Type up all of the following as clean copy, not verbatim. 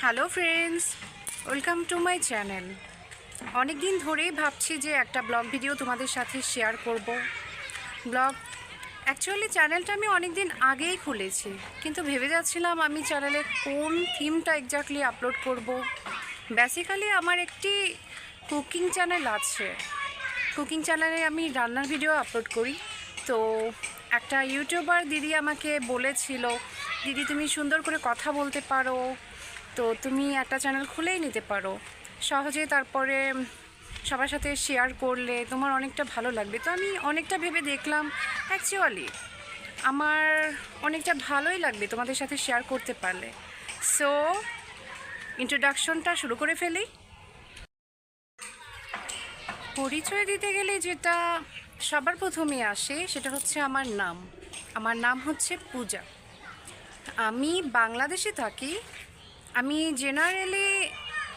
Hello friends, welcome to my channel. অনেক দিন ধরেই ভাবছি যে একটা ব্লগ ভিডিও তোমাদের সাথে শেয়ার করব। অ্যাকচুয়ালি চ্যানেলটা আমি অনেক দিন আগেই খুলেছি, কিন্তু ভেবে যাচ্ছিলাম আমি চ্যানেলে কোন থিমটা এক্স্যাক্টলি আপলোড করব। বেসিক্যালি আমার একটি কুকিং চ্যানেল আছে। কুকিং চ্যানেলে আমি রান্নার ভিডিও আপলোড করি। তো একটা ইউটিউবার দিদি আমাকে বলেছিল, দিদি তুমি সুন্দর করে কথা বলতে পারো, তো তুমি একটা চ্যানেল খুলেই নিতে পারো সহজে, তারপরে সবার সাথে শেয়ার করলে তোমার অনেকটা ভালো লাগবে। তো আমি অনেকটা ভেবে দেখলাম অ্যাকচুয়ালি আমার অনেকটা ভালোই লাগবে তোমাদের সাথে শেয়ার করতে পারলে। সো ইন্ট্রোডাকশনটা শুরু করে ফেলি। পরিচয় দিতে গেলে যেটা সবার প্রথমে আসে সেটা হচ্ছে আমার নাম। আমার নাম হচ্ছে পূজা। আমি বাংলাদেশে থাকি। আমি জেনারেলি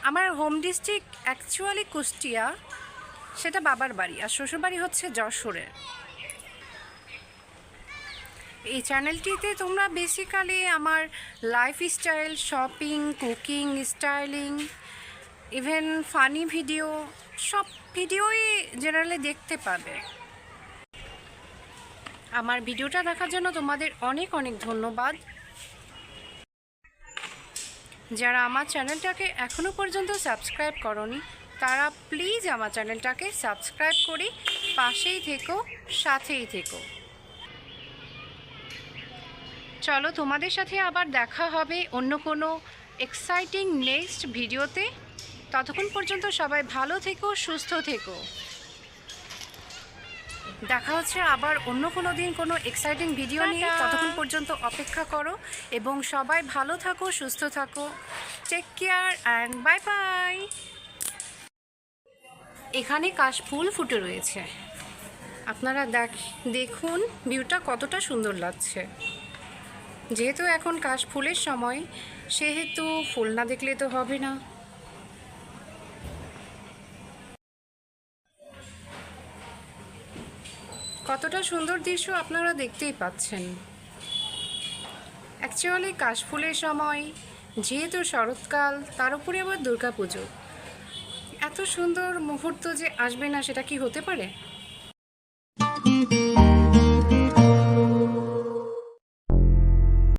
আমার হোম ডিস্ট্রিক্ট অ্যাকচুয়ালি কুষ্টিয়া, সেটা বাবার বাড়ি, আর শ্বশুরবাড়ি হচ্ছে যশোরের। এই চ্যানেলটিতে তোমরা বেসিক্যালি আমার lifestyle, shopping, cooking, styling, even funny video, সব ভিডিওই জেনারেলি দেখতে পাবে। আমার ভিডিওটা দেখার জন্য তোমাদের অনেক অনেক ধন্যবাদ। যারা আমার চ্যানেলটাকে এখনও পর্যন্ত সাবস্ক্রাইব করনি তারা প্লিজ আমার চ্যানেলটাকে সাবস্ক্রাইব করে পাশেই থেকো, সাথেই থেকো। চলো তোমাদের সাথে আবার দেখা হবে অন্য কোনো এক্সাইটিং নেক্সট ভিডিওতে। ততক্ষণ পর্যন্ত সবাই ভালো থেকো, সুস্থ থেকো। দেখা হচ্ছে আবার অন্য কোনো দিন কোনো এক্সাইটিং ভিডিও নিয়ে। ততক্ষণ পর্যন্ত অপেক্ষা করো এবং সবাই ভালো থাকো, সুস্থ থাকো। Take care and bye bye. এখানে কাশফুল ফুটে রয়েছে, আপনারা দেখুন ভিউটা কতটা সুন্দর লাগছে। যেহেতু এখন কাশফুলের সময়, সেহেতু ফুল না দেখলে তো হবে না। কতটা সুন্দর দৃশ্য আপনারা দেখতেই পাচ্ছেন। অ্যাকচুয়ালি কাশফুলের সময়, যেহেতু শরৎকাল, তার উপরে আবার দুর্গাপুজো, এত সুন্দর মুহূর্ত যে আসবে না সেটা কি হতে পারে?